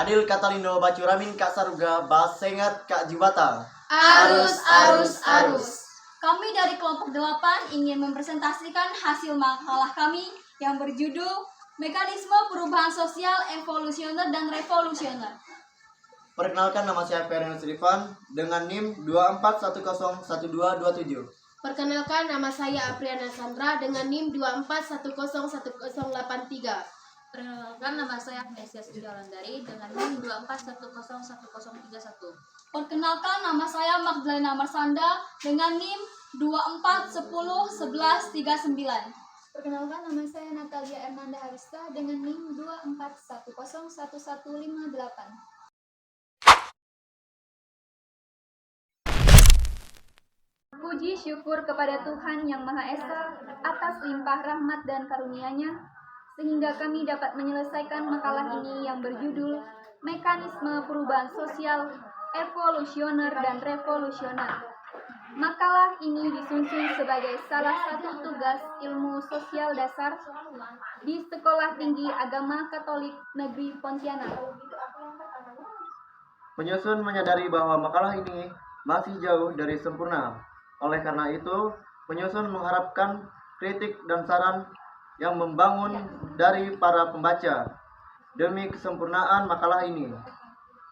Adil Katalindo Bacuramin Kak Saruga Basengat Kak Jibata. Arus. Kami dari kelompok 8 ingin mempresentasikan hasil makalah kami yang berjudul Mekanisme Perubahan Sosial Evolusioner dan Revolusioner. Perkenalkan, nama saya Ferenus Rifan dengan NIM 24101227. Perkenalkan, nama saya Apriana Sandra dengan NIM 24101083. Perkenalkan, nama saya Agnesia Sujalandari dengan NIM 24101031. Perkenalkan, nama saya Magdalena Marsanda dengan NIM 24101139. Perkenalkan, nama saya Natalia Ernanda Harista dengan NIM 24101158. Puji syukur kepada Tuhan Yang Maha Esa atas limpah rahmat dan karunia-Nya, sehingga kami dapat menyelesaikan makalah ini yang berjudul Mekanisme Perubahan Sosial Evolusioner dan Revolusioner. Makalah ini disusun sebagai salah satu tugas ilmu sosial dasar di Sekolah Tinggi Agama Katolik Negeri Pontianak. Penyusun menyadari bahwa makalah ini masih jauh dari sempurna. Oleh karena itu, penyusun mengharapkan kritik dan saran yang membangun dari para pembaca demi kesempurnaan makalah ini.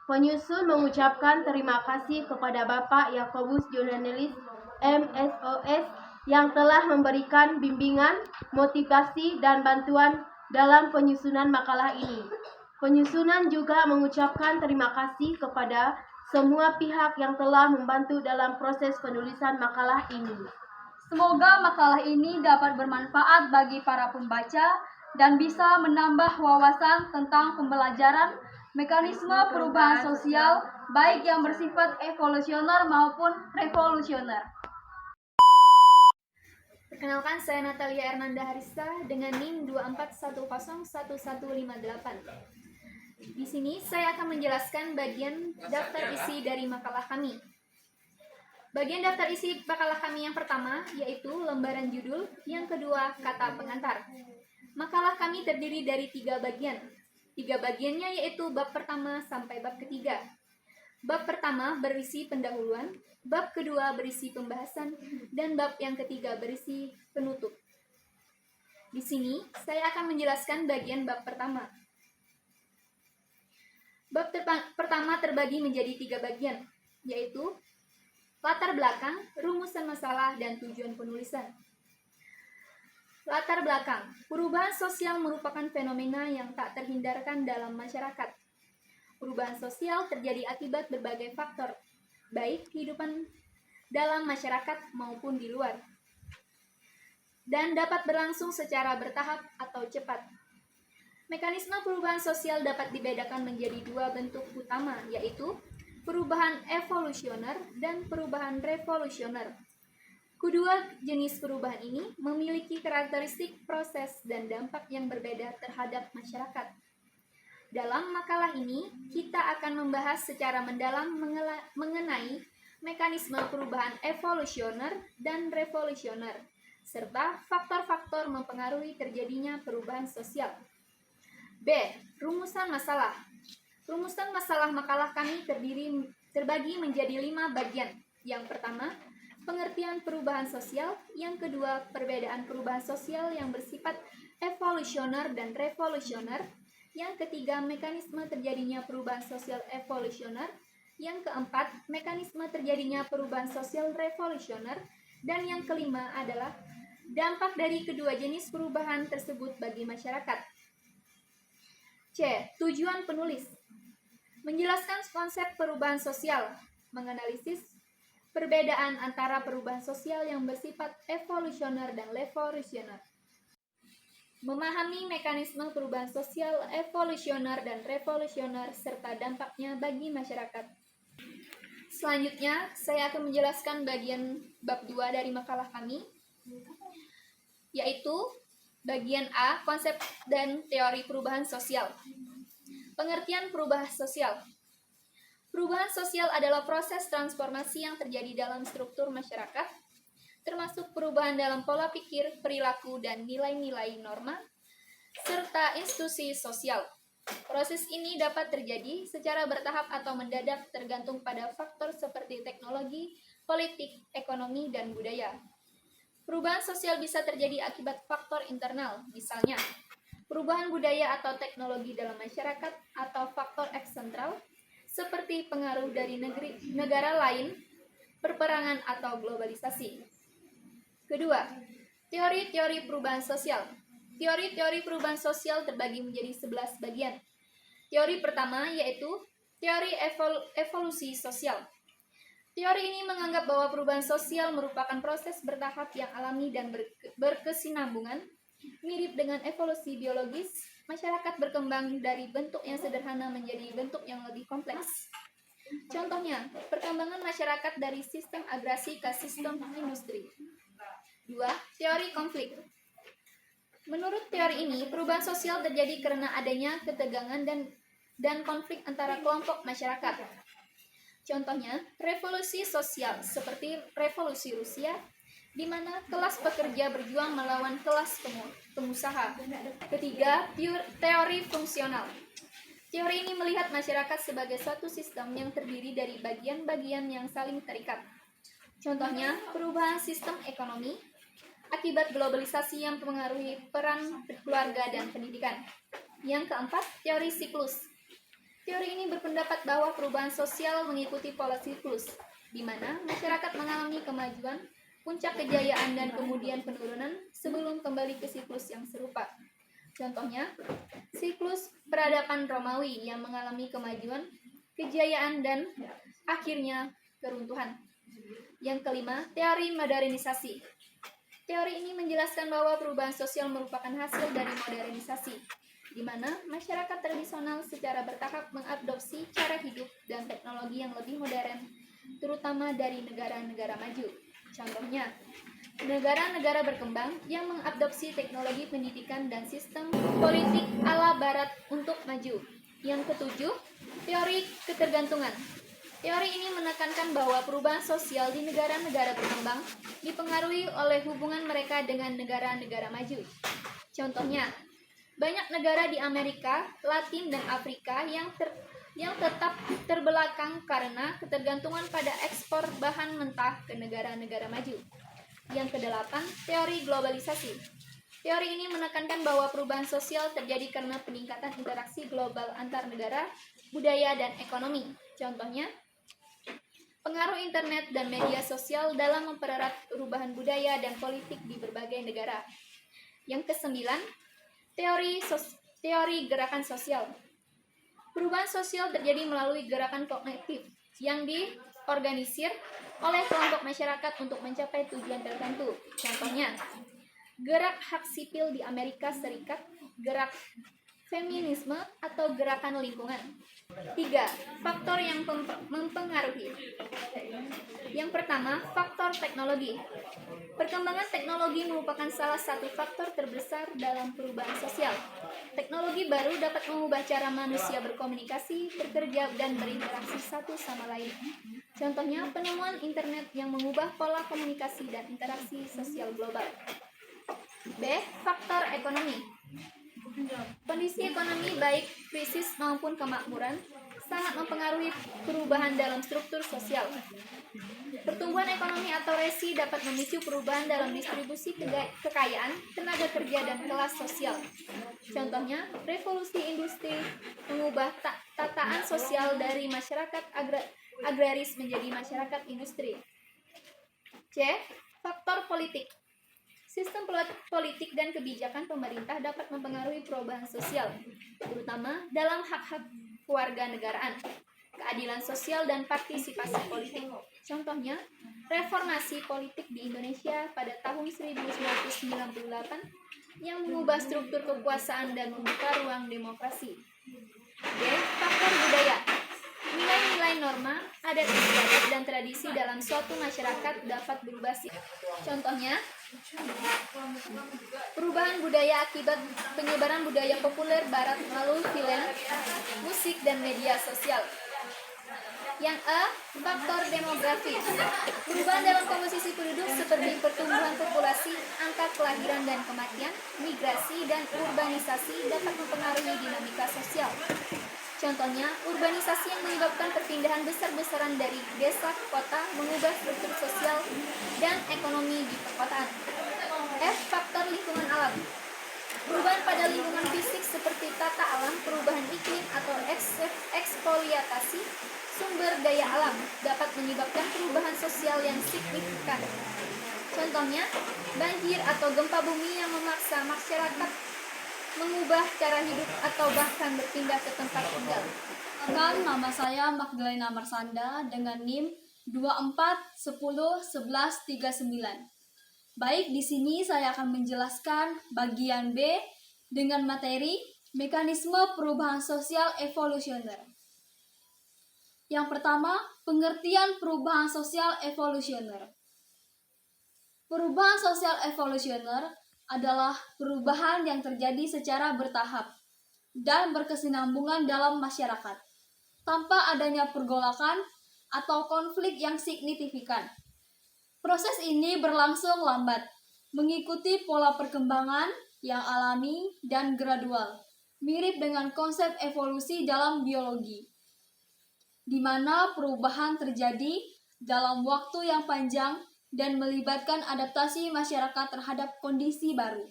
Penyusun mengucapkan terima kasih kepada Bapak Yakobus Jonanelis MSOS yang telah memberikan bimbingan, motivasi, dan bantuan dalam penyusunan makalah ini. Penyusunan juga mengucapkan terima kasih kepada semua pihak yang telah membantu dalam proses penulisan makalah ini. Semoga makalah ini dapat bermanfaat bagi para pembaca dan bisa menambah wawasan tentang pembelajaran mekanisme perubahan sosial baik yang bersifat evolusioner maupun revolusioner. Perkenalkan, saya Natalia Ernanda Harista dengan NIM 24101158. Di sini saya akan menjelaskan bagian daftar isi dari makalah kami. Bagian daftar isi makalah kami yang pertama yaitu lembaran judul, yang kedua kata pengantar. Makalah kami terdiri dari 3 bagian. 3 bagiannya yaitu bab pertama sampai bab ketiga. Bab pertama berisi pendahuluan, bab kedua berisi pembahasan, dan bab yang ketiga berisi penutup. Di sini saya akan menjelaskan bagian bab pertama. Bab pertama terbagi menjadi 3 bagian, yaitu latar belakang, rumusan masalah, dan tujuan penulisan. Latar belakang, perubahan sosial merupakan fenomena yang tak terhindarkan dalam masyarakat. Perubahan sosial terjadi akibat berbagai faktor, baik kehidupan dalam masyarakat maupun di luar, dan dapat berlangsung secara bertahap atau cepat. Mekanisme perubahan sosial dapat dibedakan menjadi 2 bentuk utama, yaitu perubahan evolusioner dan perubahan revolusioner. Kedua jenis perubahan ini memiliki karakteristik proses dan dampak yang berbeda terhadap masyarakat. Dalam makalah ini, kita akan membahas secara mendalam mengenai mekanisme perubahan evolusioner dan revolusioner, serta faktor-faktor mempengaruhi terjadinya perubahan sosial. B. Rumusan masalah. Rumusan masalah makalah kami terbagi menjadi 5 bagian. Yang pertama, pengertian perubahan sosial. Yang kedua, perbedaan perubahan sosial yang bersifat evolusioner dan revolusioner. Yang ketiga, mekanisme terjadinya perubahan sosial evolusioner. Yang keempat, mekanisme terjadinya perubahan sosial revolusioner. Dan yang kelima adalah dampak dari kedua jenis perubahan tersebut bagi masyarakat. C. Tujuan penulis. Menjelaskan konsep perubahan sosial, menganalisis perbedaan antara perubahan sosial yang bersifat evolusioner dan revolusioner, memahami mekanisme perubahan sosial evolusioner dan revolusioner serta dampaknya bagi masyarakat. Selanjutnya, saya akan menjelaskan bagian bab 2 dari makalah kami, yaitu Bagian A, konsep dan teori perubahan sosial. Pengertian perubahan sosial. Perubahan sosial adalah proses transformasi yang terjadi dalam struktur masyarakat, termasuk perubahan dalam pola pikir, perilaku, dan nilai-nilai norma, serta institusi sosial. Proses ini dapat terjadi secara bertahap atau mendadak tergantung pada faktor seperti teknologi, politik, ekonomi, dan budaya. Perubahan sosial bisa terjadi akibat faktor internal, misalnya perubahan budaya atau teknologi dalam masyarakat, atau faktor eksternal seperti pengaruh dari negara lain, perperangan, atau globalisasi. Kedua, teori-teori perubahan sosial. Teori-teori perubahan sosial terbagi menjadi 11 bagian. Teori pertama yaitu teori evolusi sosial. Teori ini menganggap bahwa perubahan sosial merupakan proses bertahap yang alami dan berkesinambungan, mirip dengan evolusi biologis. Masyarakat berkembang dari bentuk yang sederhana menjadi bentuk yang lebih kompleks. Contohnya, perkembangan masyarakat dari sistem agresi ke sistem industri. 2. Teori konflik. Menurut teori ini, perubahan sosial terjadi karena adanya ketegangan dan konflik antara kelompok masyarakat. Contohnya, revolusi sosial seperti revolusi Rusia, di mana kelas pekerja berjuang melawan kelas pengusaha. Ketiga, teori fungsional. Teori ini melihat masyarakat sebagai suatu sistem yang terdiri dari bagian-bagian yang saling terikat. Contohnya, perubahan sistem ekonomi, akibat globalisasi yang mempengaruhi peran keluarga dan pendidikan. Yang keempat, teori siklus. Teori ini berpendapat bahwa perubahan sosial mengikuti pola siklus, di mana masyarakat mengalami kemajuan, puncak kejayaan, dan kemudian penurunan sebelum kembali ke siklus yang serupa. Contohnya, siklus peradaban Romawi yang mengalami kemajuan, kejayaan, dan akhirnya keruntuhan. Yang kelima, teori modernisasi. Teori ini menjelaskan bahwa perubahan sosial merupakan hasil dari modernisasi, di mana masyarakat tradisional secara bertahap mengadopsi cara hidup dan teknologi yang lebih modern, terutama dari negara-negara maju. Contohnya, negara-negara berkembang yang mengadopsi teknologi pendidikan dan sistem politik ala Barat untuk maju. Yang ketujuh, teori ketergantungan. Teori ini menekankan bahwa perubahan sosial di negara-negara berkembang dipengaruhi oleh hubungan mereka dengan negara-negara maju. Contohnya, banyak negara di Amerika, Latin, dan Afrika yang tetap terbelakang karena ketergantungan pada ekspor bahan mentah ke negara-negara maju. Yang kedelapan, teori globalisasi. Teori ini menekankan bahwa perubahan sosial terjadi karena peningkatan interaksi global antar negara, budaya, dan ekonomi. Contohnya, pengaruh internet dan media sosial dalam mempererat perubahan budaya dan politik di berbagai negara. Yang kesembilan, teori gerakan sosial. Perubahan sosial terjadi melalui gerakan kognitif yang diorganisir oleh kelompok masyarakat untuk mencapai tujuan tertentu. Contohnya, gerak hak sipil di Amerika Serikat, gerak feminisme, atau gerakan lingkungan. 3. Faktor yang mempengaruhi. Yang pertama, faktor teknologi. Perkembangan teknologi merupakan salah satu faktor terbesar dalam perubahan sosial. Teknologi baru dapat mengubah cara manusia berkomunikasi, bekerja, dan berinteraksi satu sama lain. Contohnya, penemuan internet yang mengubah pola komunikasi dan interaksi sosial global. B. Faktor ekonomi. Kondisi ekonomi baik krisis maupun kemakmuran sangat mempengaruhi perubahan dalam struktur sosial. Pertumbuhan ekonomi atau resi dapat memicu perubahan dalam distribusi kekayaan, tenaga kerja, dan kelas sosial. Contohnya, revolusi industri mengubah tataan sosial dari masyarakat agraris menjadi masyarakat industri. C. Faktor politik. Sistem politik dan kebijakan pemerintah dapat mempengaruhi perubahan sosial, terutama dalam hak-hak kewarganegaraan, keadilan sosial, dan partisipasi politik. Contohnya, reformasi politik di Indonesia pada tahun 1998 yang mengubah struktur kekuasaan dan membuka ruang demokrasi. D. Faktor budaya. Nilai-nilai norma, adat istiadat, dan tradisi dalam suatu masyarakat dapat berubah. Contohnya, Perubahan budaya akibat penyebaran budaya populer barat melalui film, musik, dan media sosial. Yang A, faktor demografis. Perubahan dalam komposisi penduduk seperti pertumbuhan populasi, angka kelahiran dan kematian, migrasi, dan urbanisasi dapat mempengaruhi dinamika sosial. Contohnya, urbanisasi yang menyebabkan perpindahan besar-besaran dari desa ke kota mengubah struktur sosial dan ekonomi di perkotaan. F, faktor lingkungan alam. Perubahan pada lingkungan fisik seperti tata alam, perubahan iklim, atau eksploitasi sumber daya alam dapat menyebabkan perubahan sosial yang signifikan. Contohnya, banjir atau gempa bumi yang memaksa masyarakat mengubah cara hidup atau bahkan berpindah ke tempat tinggal. Perkenalkan, nama saya Magdalena Marsanda dengan NIM 24101139. Baik, di sini saya akan menjelaskan bagian B dengan materi mekanisme perubahan sosial evolusioner. Yang pertama, pengertian perubahan sosial evolusioner. Perubahan sosial evolusioner adalah perubahan yang terjadi secara bertahap dan berkesinambungan dalam masyarakat, tanpa adanya pergolakan atau konflik yang signifikan. Proses ini berlangsung lambat, mengikuti pola perkembangan yang alami dan gradual, mirip dengan konsep evolusi dalam biologi, di mana perubahan terjadi dalam waktu yang panjang dan melibatkan adaptasi masyarakat terhadap kondisi baru.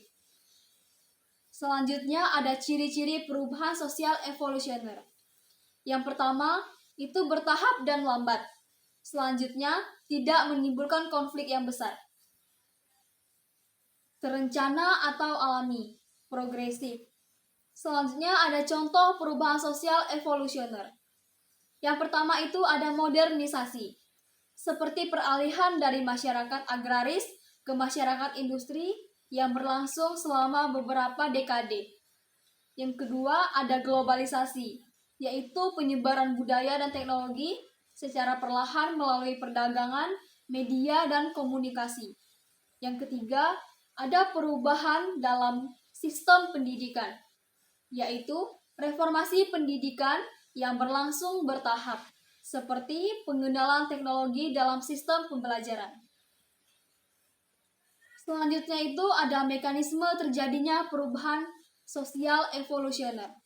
Selanjutnya ada ciri-ciri perubahan sosial evolusioner. Yang pertama, itu bertahap dan lambat. Selanjutnya, tidak menimbulkan konflik yang besar. Terencana atau alami, progresif. Selanjutnya ada contoh perubahan sosial evolusioner. Yang pertama itu ada modernisasi, seperti peralihan dari masyarakat agraris ke masyarakat industri yang berlangsung selama beberapa dekade. Yang kedua ada globalisasi, yaitu penyebaran budaya dan teknologi secara perlahan melalui perdagangan, media, dan komunikasi. Yang ketiga, ada perubahan dalam sistem pendidikan, yaitu reformasi pendidikan yang berlangsung bertahap, seperti pengenalan teknologi dalam sistem pembelajaran. Selanjutnya itu ada mekanisme terjadinya perubahan sosial evolusioner.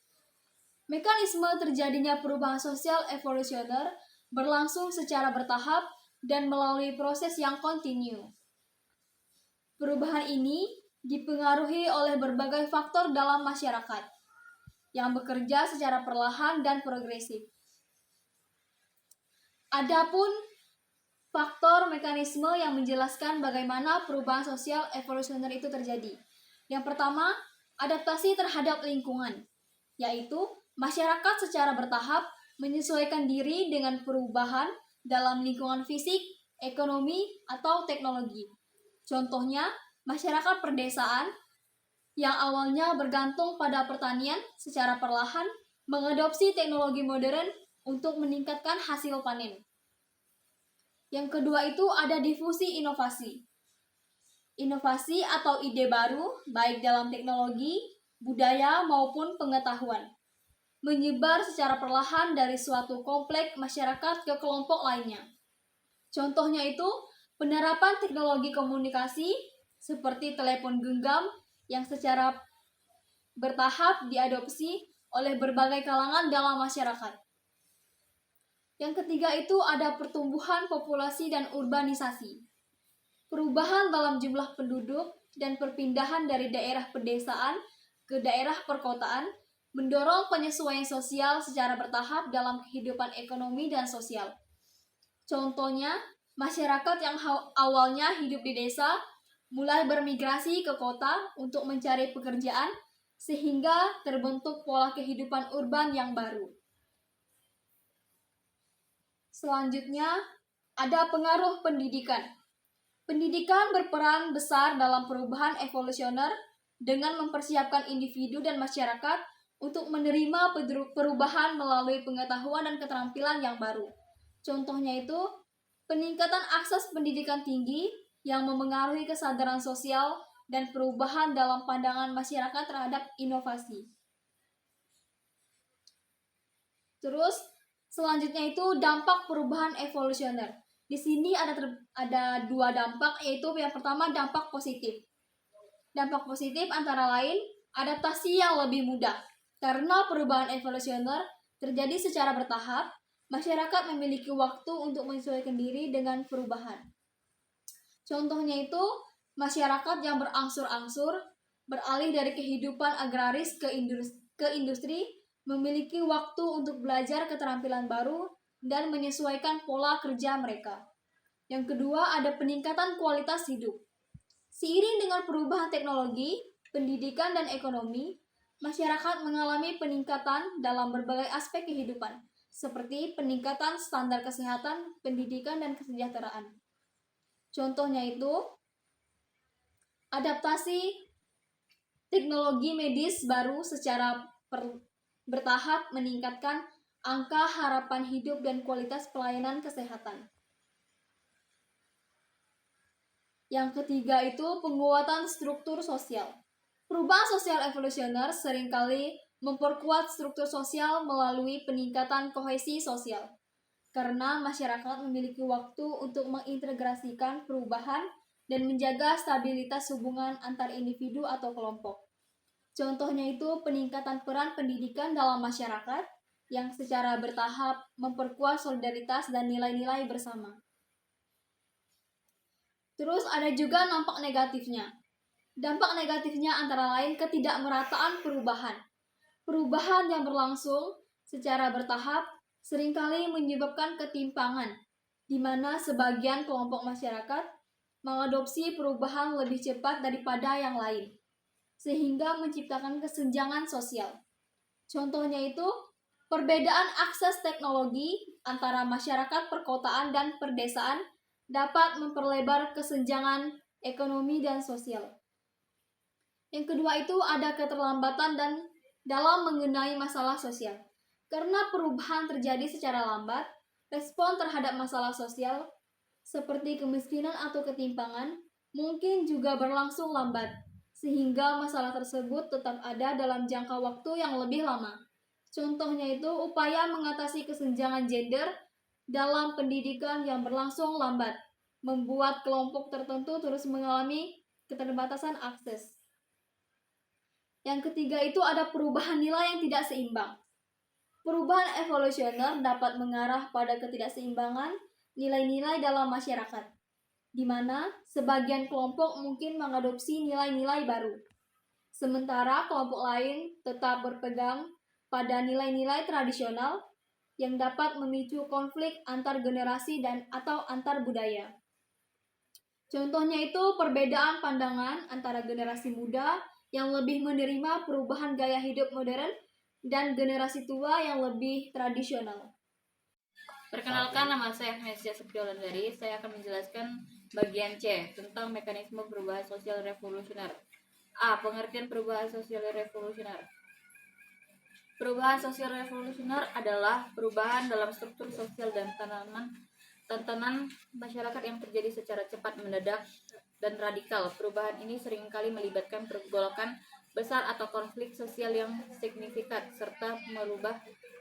Mekanisme terjadinya perubahan sosial evolusioner berlangsung secara bertahap dan melalui proses yang kontinu. Perubahan ini dipengaruhi oleh berbagai faktor dalam masyarakat yang bekerja secara perlahan dan progresif. Adapun faktor mekanisme yang menjelaskan bagaimana perubahan sosial evolusioner itu terjadi. Yang pertama, adaptasi terhadap lingkungan, yaitu masyarakat secara bertahap menyesuaikan diri dengan perubahan dalam lingkungan fisik, ekonomi, atau teknologi. Contohnya, masyarakat perdesaan yang awalnya bergantung pada pertanian secara perlahan mengadopsi teknologi modern untuk meningkatkan hasil panen. Yang kedua itu ada difusi inovasi. Inovasi atau ide baru, baik dalam teknologi, budaya, maupun pengetahuan, menyebar secara perlahan dari suatu kompleks masyarakat ke kelompok lainnya. Contohnya itu penerapan teknologi komunikasi seperti telepon genggam yang secara bertahap diadopsi oleh berbagai kalangan dalam masyarakat. Yang ketiga itu ada pertumbuhan populasi dan urbanisasi. Perubahan dalam jumlah penduduk dan perpindahan dari daerah pedesaan ke daerah perkotaan mendorong penyesuaian sosial secara bertahap dalam kehidupan ekonomi dan sosial. Contohnya, masyarakat yang awalnya hidup di desa mulai bermigrasi ke kota untuk mencari pekerjaan sehingga terbentuk pola kehidupan urban yang baru. Selanjutnya, ada pengaruh pendidikan. Pendidikan berperan besar dalam perubahan evolusioner dengan mempersiapkan individu dan masyarakat untuk menerima perubahan melalui pengetahuan dan keterampilan yang baru. Contohnya itu, peningkatan akses pendidikan tinggi yang memengaruhi kesadaran sosial dan perubahan dalam pandangan masyarakat terhadap inovasi. Terus selanjutnya itu dampak perubahan evolusioner. Di sini ada dua dampak, yaitu yang pertama dampak positif. Dampak positif antara lain adaptasi yang lebih mudah. Karena perubahan evolusioner terjadi secara bertahap, masyarakat memiliki waktu untuk menyesuaikan diri dengan perubahan. Contohnya itu masyarakat yang berangsur-angsur beralih dari kehidupan agraris ke industri memiliki waktu untuk belajar keterampilan baru dan menyesuaikan pola kerja mereka. Yang kedua, ada peningkatan kualitas hidup. Seiring dengan perubahan teknologi, pendidikan, dan ekonomi, masyarakat mengalami peningkatan dalam berbagai aspek kehidupan, seperti peningkatan standar kesehatan, pendidikan, dan kesejahteraan. Contohnya itu, adaptasi teknologi medis baru secara bertahap meningkatkan angka harapan hidup dan kualitas pelayanan kesehatan. Yang ketiga itu penguatan struktur sosial. Perubahan sosial evolusioner seringkali memperkuat struktur sosial melalui peningkatan kohesi sosial. Karena masyarakat memiliki waktu untuk mengintegrasikan perubahan dan menjaga stabilitas hubungan antar individu atau kelompok. Contohnya itu peningkatan peran pendidikan dalam masyarakat yang secara bertahap memperkuat solidaritas dan nilai-nilai bersama. Terus ada juga dampak negatifnya. Dampak negatifnya antara lain ketidakmerataan perubahan. Perubahan yang berlangsung secara bertahap seringkali menyebabkan ketimpangan, di mana sebagian kelompok masyarakat mengadopsi perubahan lebih cepat daripada yang lain, sehingga menciptakan kesenjangan sosial. Contohnya itu, perbedaan akses teknologi antara masyarakat perkotaan dan perdesaan dapat memperlebar kesenjangan ekonomi dan sosial. Yang kedua itu ada keterlambatan dan dalam mengenai masalah sosial. Karena perubahan terjadi secara lambat, respon terhadap masalah sosial seperti kemiskinan atau ketimpangan mungkin juga berlangsung lambat, sehingga masalah tersebut tetap ada dalam jangka waktu yang lebih lama. Contohnya itu upaya mengatasi kesenjangan gender dalam pendidikan yang berlangsung lambat, membuat kelompok tertentu terus mengalami keterbatasan akses. Yang ketiga itu ada perubahan nilai yang tidak seimbang. Perubahan evolusioner dapat mengarah pada ketidakseimbangan nilai-nilai dalam masyarakat, di mana sebagian kelompok mungkin mengadopsi nilai-nilai baru, sementara kelompok lain tetap berpegang pada nilai-nilai tradisional yang dapat memicu konflik antar generasi dan atau antar budaya. Contohnya itu perbedaan pandangan antara generasi muda yang lebih menerima perubahan gaya hidup modern dan generasi tua yang lebih tradisional. Perkenalkan, nama saya Agnesia Septiolandari. Saya akan menjelaskan bagian C tentang mekanisme perubahan sosial revolusioner. A. Pengertian perubahan sosial revolusioner. Perubahan sosial revolusioner adalah perubahan dalam struktur sosial dan tatanan masyarakat yang terjadi secara cepat, mendadak, dan radikal. Perubahan ini seringkali melibatkan pergolakan besar atau konflik sosial yang signifikan, serta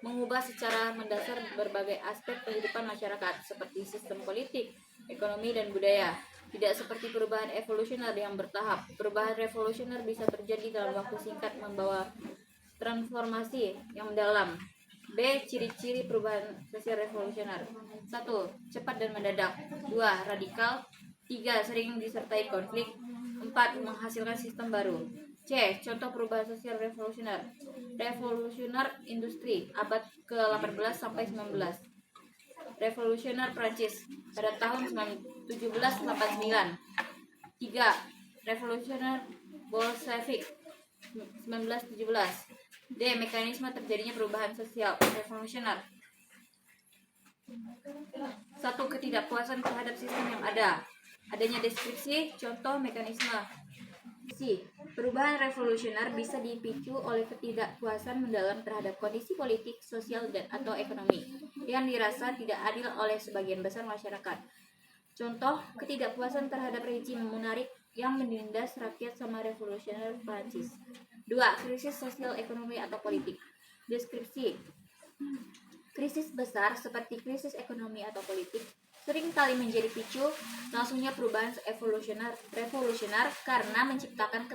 mengubah secara mendasar berbagai aspek kehidupan masyarakat, seperti sistem politik, ekonomi, dan budaya. Tidak seperti perubahan evolusioner yang bertahap. Perubahan revolusioner bisa terjadi dalam waktu singkat, membawa transformasi yang mendalam. B. Ciri-ciri perubahan sosial revolusioner. 1. Cepat dan mendadak. 2. Radikal. 3. Sering disertai konflik. 4. Menghasilkan sistem baru. C. Contoh perubahan sosial revolusioner. Revolusioner industri abad ke-18 sampai 19. Revolusioner Prancis pada tahun 1789. 3. Revolusioner Bolshevik 1917. D. Mekanisme terjadinya perubahan sosial revolusioner. 1. Ketidakpuasan terhadap sistem yang ada. Adanya deskripsi, contoh, mekanisme. C. Perubahan revolusioner bisa dipicu oleh ketidakpuasan mendalam terhadap kondisi politik, sosial, dan atau ekonomi yang dirasa tidak adil oleh sebagian besar masyarakat. Contoh ketidakpuasan terhadap rezim menarik yang menindas rakyat sama revolusioner Prancis. 2. Krisis sosial ekonomi atau politik. Deskripsi. Krisis besar seperti krisis ekonomi atau politik seringkali menjadi picu langsungnya perubahan revolusioner karena menciptakan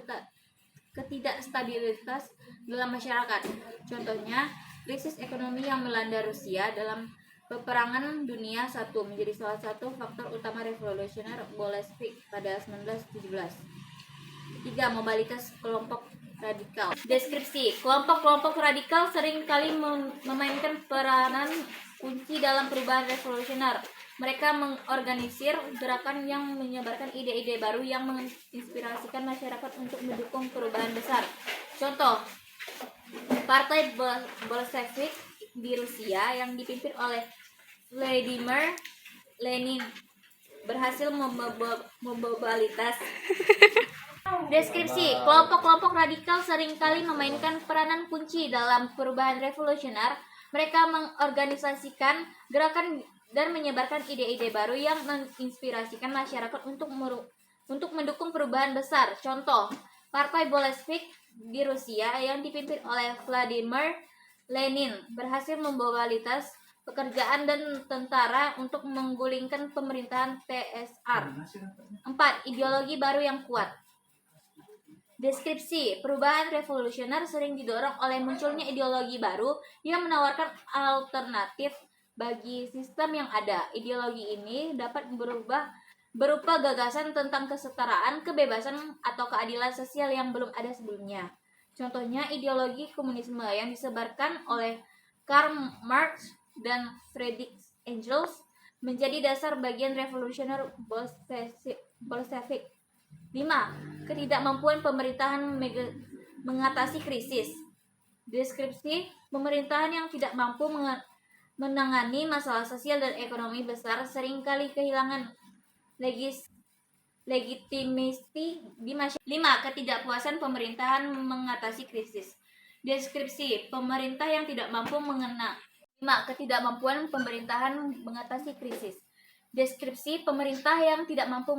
ketidakstabilitas dalam masyarakat. Contohnya, krisis ekonomi yang melanda Rusia dalam Peperangan Dunia I menjadi salah satu faktor utama revolusioner Bolshevik pada 1917. 3. Mobilitas kelompok radikal. Deskripsi. Kelompok-kelompok radikal sering kali memainkan peranan kunci dalam perubahan revolusioner. Mereka mengorganisir gerakan yang menyebarkan ide-ide baru yang menginspirasikan masyarakat untuk mendukung perubahan besar. Contoh, Partai Bolshevik di Rusia yang dipimpin oleh Vladimir Lenin berhasil mobilitas. Deskripsi. Kelompok-kelompok radikal seringkali memainkan peranan kunci dalam perubahan revolusioner. Mereka mengorganisasikan gerakan dan menyebarkan ide-ide baru yang menginspirasikan masyarakat untuk mendukung perubahan besar. Contoh, Partai Bolshevik di Rusia yang dipimpin oleh Vladimir Lenin berhasil mobilitas pekerjaan dan tentara untuk menggulingkan pemerintahan TSR. 4. Ideologi baru yang kuat. Deskripsi. Perubahan revolusioner sering didorong oleh munculnya ideologi baru yang menawarkan alternatif bagi sistem yang ada. Ideologi ini dapat berupa gagasan tentang kesetaraan, kebebasan, atau keadilan sosial yang belum ada sebelumnya. Contohnya ideologi komunisme yang disebarkan oleh Karl Marx dan Friedrich Engels menjadi dasar bagian revolusioner Bolshevik. 5. Ketidakmampuan pemerintahan mengatasi krisis. Deskripsi. Pemerintahan yang tidak mampu menangani masalah sosial dan ekonomi besar seringkali kehilangan legitimasi di masyarakat. 5. Ketidakpuasan pemerintahan mengatasi krisis. Deskripsi. Pemerintah yang tidak mampu 5. Ketidakmampuan pemerintahan mengatasi krisis. Deskripsi. Pemerintah yang tidak mampu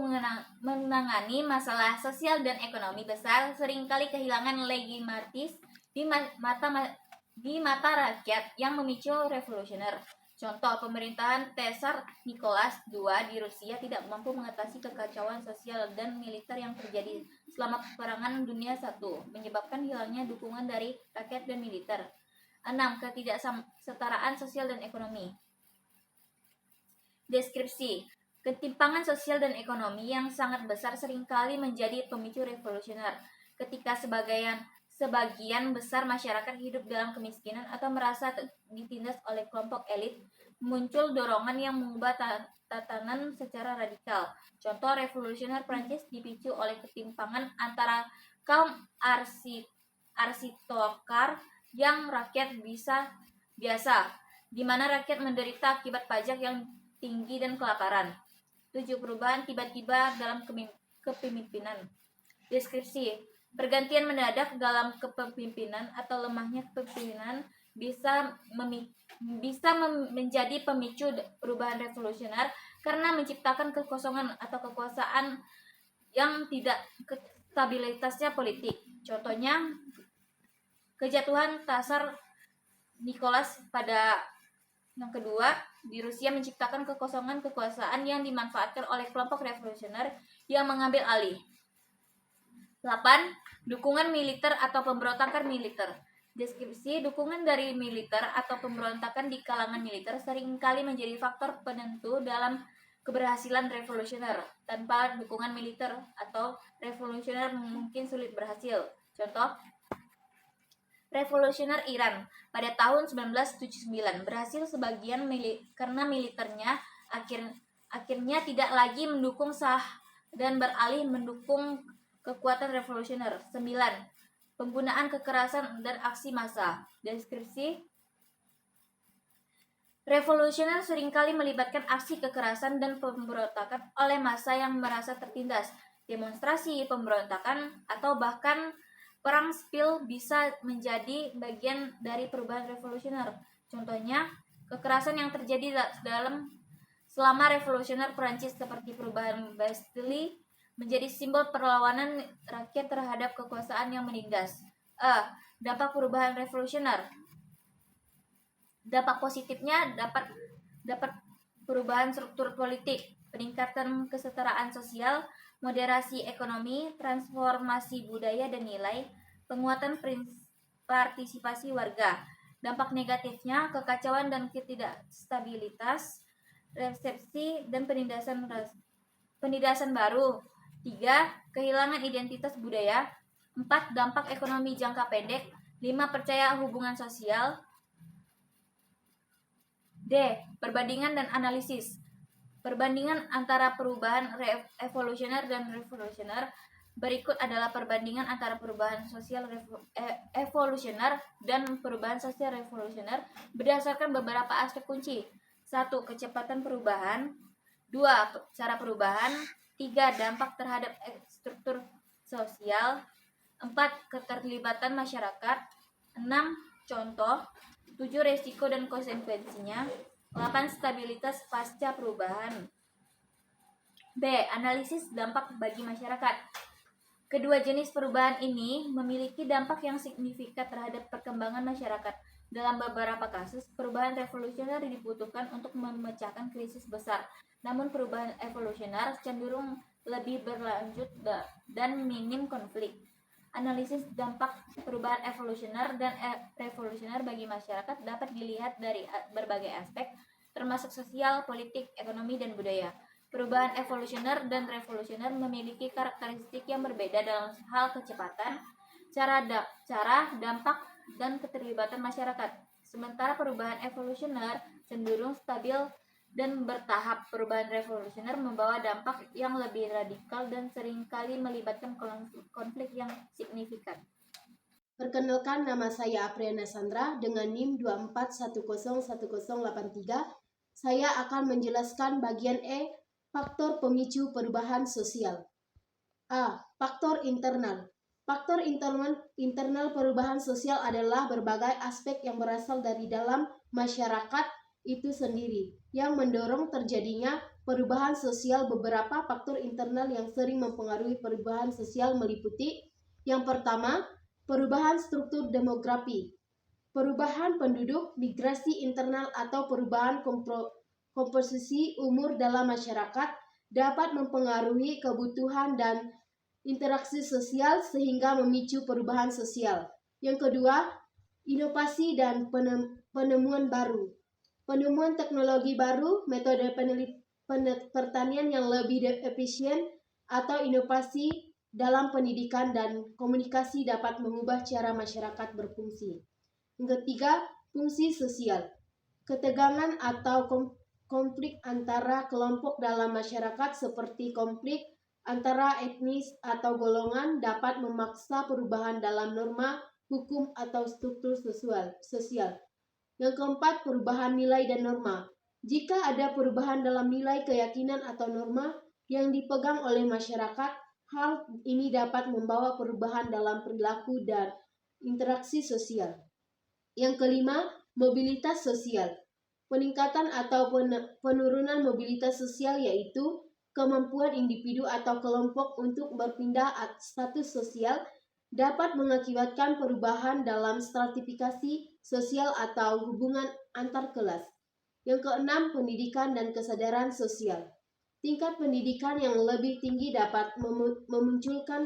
menangani masalah sosial dan ekonomi besar seringkali kehilangan legitimasi di mata rakyat yang memicu revolusioner. Contoh, pemerintahan Tsar Nicholas II di Rusia tidak mampu mengatasi kekacauan sosial dan militer yang terjadi selama Peperangan Dunia I, menyebabkan hilangnya dukungan dari rakyat dan militer. 6. Ketidaksetaraan sosial dan ekonomi. Deskripsi. Ketimpangan sosial dan ekonomi yang sangat besar seringkali menjadi pemicu revolusioner. Ketika sebagian besar masyarakat hidup dalam kemiskinan atau merasa ditindas oleh kelompok elit, muncul dorongan yang mengubah tatanan secara radikal. Contoh, revolusioner Prancis dipicu oleh ketimpangan antara kaum aristokrat yang rakyat biasa, di mana rakyat menderita akibat pajak yang tinggi dan kelaparan. 7. Perubahan tiba-tiba dalam kepemimpinan. Deskripsi. Pergantian mendadak dalam kepemimpinan atau lemahnya kepemimpinan bisa menjadi pemicu perubahan revolusioner karena menciptakan kekosongan atau kekuasaan yang tidak stabilitasnya politik. Contohnya, kejatuhan Tsar Nicholas pada yang kedua di Rusia menciptakan kekosongan kekuasaan yang dimanfaatkan oleh kelompok revolusioner yang mengambil alih. 8. Dukungan militer atau pemberontakan militer. Deskripsi. Dukungan dari militer atau pemberontakan di kalangan militer seringkali menjadi faktor penentu dalam keberhasilan revolusioner. Tanpa dukungan militer atau revolusioner mungkin sulit berhasil. Contoh, revolusioner Iran pada tahun 1979 berhasil sebagian karena militernya akhirnya tidak lagi mendukung Shah dan beralih mendukung kekuatan revolusioner. 9. Penggunaan kekerasan dan aksi massa. Deskripsi. Revolusioner seringkali melibatkan aksi kekerasan dan pemberontakan oleh massa yang merasa tertindas. Demonstrasi, pemberontakan, atau bahkan perang sipil bisa menjadi bagian dari perubahan revolusioner. Contohnya, kekerasan yang terjadi dalam selama revolusioner Prancis seperti perubahan Bastille menjadi simbol perlawanan rakyat terhadap kekuasaan yang menindas. Dampak perubahan revolusioner. Dampak positifnya dapat perubahan struktur politik, peningkatan kesetaraan sosial, moderasi ekonomi, transformasi budaya dan nilai, penguatan partisipasi warga. Dampak negatifnya kekacauan dan ketidakstabilitas, resepsi dan penindasan baru. 3. Kehilangan identitas budaya. 4. Dampak ekonomi jangka pendek. 5. Percaya hubungan sosial. D. Perbandingan dan analisis. Perbandingan antara perubahan evolusioner dan revolusioner. Berikut adalah perbandingan antara perubahan sosial evolusioner dan perubahan sosial revolusioner berdasarkan beberapa aspek kunci. 1. Kecepatan perubahan. 2. Cara perubahan. 3. Dampak terhadap struktur sosial. 4. Keterlibatan masyarakat. 6. Contoh. 7. Resiko dan konsekuensinya. 8. Stabilitas pasca perubahan. B. Analisis dampak bagi masyarakat. Kedua jenis perubahan ini memiliki dampak yang signifikan terhadap perkembangan masyarakat. Dalam beberapa kasus, perubahan revolusioner dibutuhkan untuk memecahkan krisis besar. Namun perubahan evolusioner cenderung lebih berlanjut dan minim konflik. Analisis dampak perubahan evolusioner dan revolusioner bagi masyarakat dapat dilihat dari berbagai aspek, termasuk sosial, politik, ekonomi, dan budaya. Perubahan evolusioner dan revolusioner memiliki karakteristik yang berbeda dalam hal kecepatan, cara, dampak, dan keterlibatan masyarakat. Sementara perubahan evolusioner cenderung stabil dan bertahap. Perubahan revolusioner membawa dampak yang lebih radikal dan seringkali melibatkan konflik yang signifikan. Perkenalkan, nama saya Apriana Sandra dengan NIM 24101083. Saya akan menjelaskan bagian E, faktor pemicu perubahan sosial. A. Faktor internal. Faktor internal perubahan sosial adalah berbagai aspek yang berasal dari dalam masyarakat itu sendiri yang mendorong terjadinya perubahan sosial. Beberapa faktor internal yang sering mempengaruhi perubahan sosial meliputi: yang pertama, perubahan struktur demografi. Perubahan penduduk, migrasi internal atau perubahan komposisi umur dalam masyarakat dapat mempengaruhi kebutuhan dan interaksi sosial sehingga memicu perubahan sosial. Yang kedua, inovasi dan penemuan baru. Penemuan teknologi baru, metode pertanian yang lebih efisien, atau inovasi dalam pendidikan dan komunikasi dapat mengubah cara masyarakat berfungsi. Yang ketiga, fungsi sosial. Ketegangan atau konflik antara kelompok dalam masyarakat seperti konflik antara etnis atau golongan dapat memaksa perubahan dalam norma, hukum, atau struktur sosial. Yang keempat, perubahan nilai dan norma. Jika ada perubahan dalam nilai, keyakinan, atau norma yang dipegang oleh masyarakat, hal ini dapat membawa perubahan dalam perilaku dan interaksi sosial. Yang kelima, mobilitas sosial. Peningkatan atau penurunan mobilitas sosial yaitu kemampuan individu atau kelompok untuk berpindah status sosial dapat mengakibatkan perubahan dalam stratifikasi sosial atau hubungan antar kelas. Yang keenam, pendidikan dan kesadaran sosial. Tingkat pendidikan yang lebih tinggi dapat memunculkan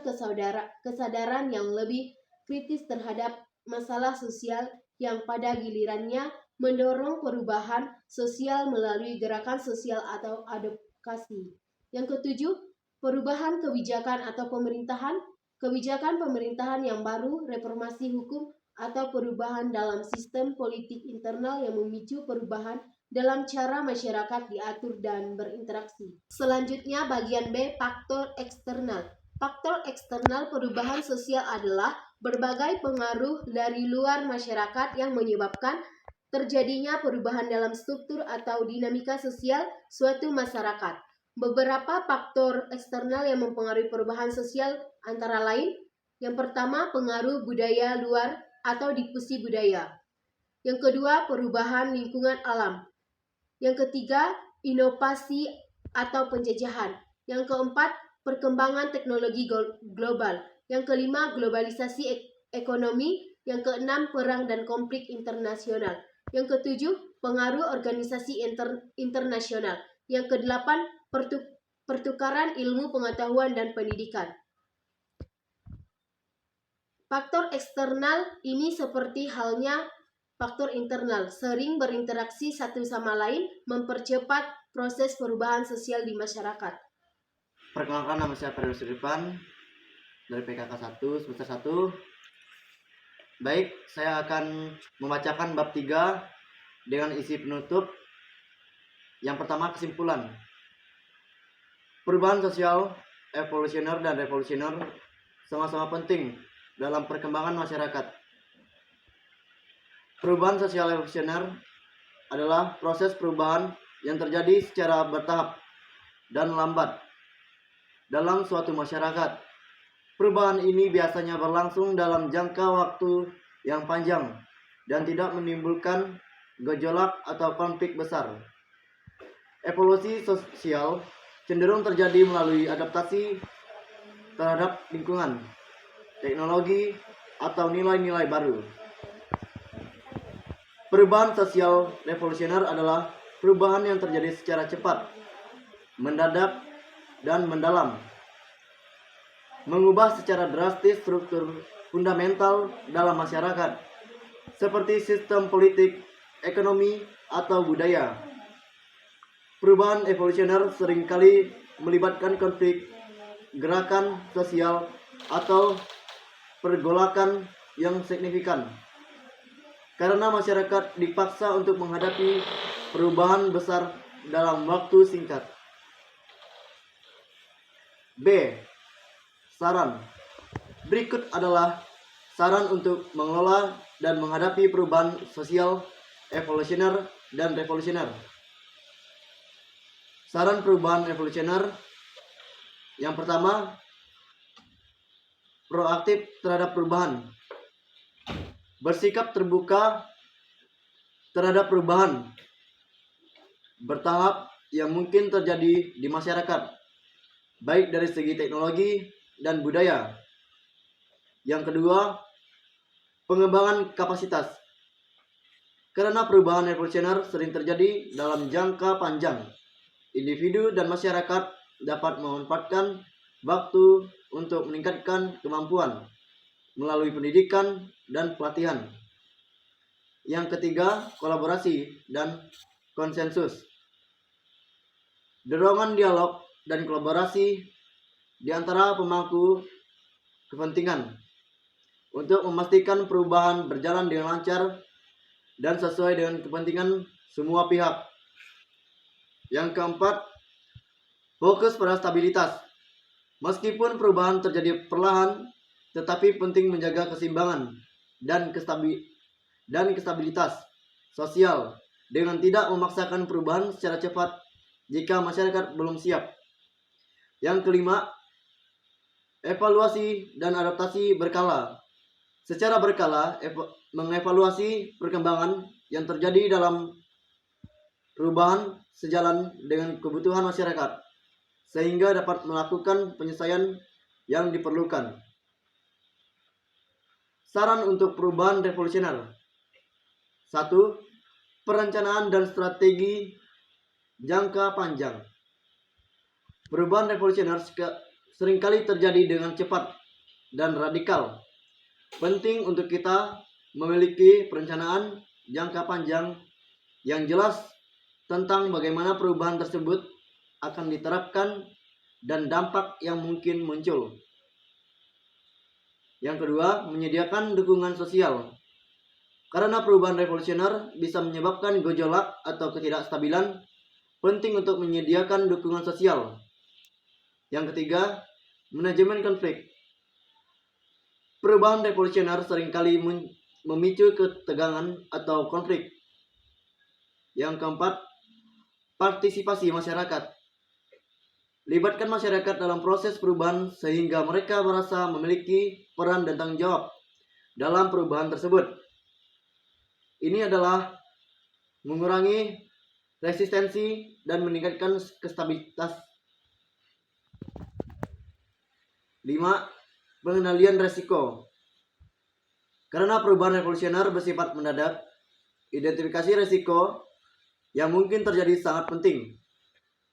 kesadaran yang lebih kritis terhadap masalah sosial yang pada gilirannya mendorong perubahan sosial melalui gerakan sosial atau advokasi. Yang ketujuh, perubahan kebijakan atau pemerintahan. Kebijakan pemerintahan yang baru, reformasi hukum, atau perubahan dalam sistem politik internal yang memicu perubahan dalam cara masyarakat diatur dan berinteraksi. Selanjutnya bagian B, faktor eksternal. Faktor eksternal perubahan sosial adalah berbagai pengaruh dari luar masyarakat yang menyebabkan terjadinya perubahan dalam struktur atau dinamika sosial suatu masyarakat. Beberapa faktor eksternal yang mempengaruhi perubahan sosial antara lain: yang pertama, pengaruh budaya luar atau difusi budaya. Yang kedua, perubahan lingkungan alam. Yang ketiga, inovasi atau penjajahan. Yang keempat, perkembangan teknologi global. Yang kelima, globalisasi ekonomi. Yang keenam, perang dan konflik internasional. Yang ketujuh, pengaruh organisasi internasional. Yang kedelapan, pertukaran ilmu pengetahuan dan pendidikan. Faktor eksternal ini seperti halnya faktor internal, sering berinteraksi satu sama lain, mempercepat proses perubahan sosial di masyarakat. Perkenalkan, nama saya Ferdinand Suripan dari PKK 1 semester 1. Baik, saya akan membacakan bab 3 dengan isi penutup. Yang pertama, kesimpulan. Perubahan sosial, evolusioner dan revolusioner sama-sama penting dalam perkembangan masyarakat. Perubahan sosial evolusioner adalah proses perubahan yang terjadi secara bertahap dan lambat dalam suatu masyarakat. Perubahan ini biasanya berlangsung dalam jangka waktu yang panjang dan tidak menimbulkan gejolak atau konflik besar. Evolusi sosial cenderung terjadi melalui adaptasi terhadap lingkungan, teknologi, atau nilai-nilai baru. Perubahan sosial revolusioner adalah perubahan yang terjadi secara cepat, mendadak, dan mendalam, mengubah secara drastis struktur fundamental dalam masyarakat, seperti sistem politik, ekonomi, atau budaya. Perubahan evolusioner seringkali melibatkan konflik, gerakan sosial, atau pergolakan yang signifikan, karena masyarakat dipaksa untuk menghadapi perubahan besar dalam waktu singkat. B. Saran. Berikut adalah saran untuk mengelola dan menghadapi perubahan sosial evolusioner dan revolusioner. Saran perubahan evolusioner. Yang pertama, proaktif terhadap perubahan. Bersikap terbuka terhadap perubahan bertahap yang mungkin terjadi di masyarakat, baik dari segi teknologi dan budaya. Yang kedua, pengembangan kapasitas. Karena perubahan evolusioner sering terjadi dalam jangka panjang, individu dan masyarakat dapat memanfaatkan waktu untuk meningkatkan kemampuan melalui pendidikan dan pelatihan. Yang ketiga, kolaborasi dan konsensus. Dorongan dialog dan kolaborasi di antara pemangku kepentingan untuk memastikan perubahan berjalan dengan lancar dan sesuai dengan kepentingan semua pihak. Yang keempat, fokus pada stabilitas. Meskipun perubahan terjadi perlahan, tetapi penting menjaga keseimbangan dan stabilitas sosial dengan tidak memaksakan perubahan secara cepat jika masyarakat belum siap. Yang kelima, evaluasi dan adaptasi berkala. Secara berkala, mengevaluasi perkembangan yang terjadi dalam perubahan sejalan dengan kebutuhan masyarakat, sehingga dapat melakukan penyesuaian yang diperlukan. Saran untuk perubahan revolusioner. 1. Perencanaan dan strategi jangka panjang. Perubahan revolusioner seringkali terjadi dengan cepat dan radikal. Penting untuk kita memiliki perencanaan jangka panjang yang jelas tentang bagaimana perubahan tersebut akan diterapkan dan dampak yang mungkin muncul. Yang kedua, menyediakan dukungan sosial. Karena perubahan revolusioner bisa menyebabkan gejolak atau ketidakstabilan, penting untuk menyediakan dukungan sosial. Yang ketiga, manajemen konflik. Perubahan revolusioner seringkali memicu ketegangan atau konflik. Yang keempat, partisipasi masyarakat. Libatkan masyarakat dalam proses perubahan sehingga mereka merasa memiliki peran dan tanggung jawab dalam perubahan tersebut. Ini adalah mengurangi resistensi, dan meningkatkan stabilitas. 5. Pengendalian resiko. Karena perubahan revolusioner bersifat mendadak, identifikasi resiko yang mungkin terjadi sangat penting.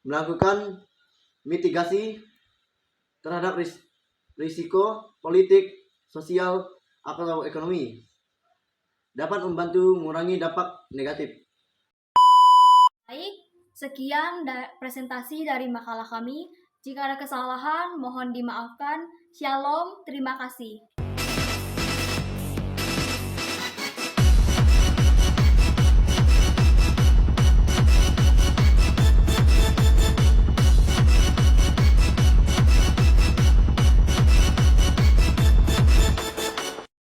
Melakukan mitigasi terhadap risiko politik, sosial, atau ekonomi dapat membantu mengurangi dampak negatif. Baik, sekian presentasi dari makalah kami. Jika ada kesalahan, mohon dimaafkan. Shalom, terima kasih.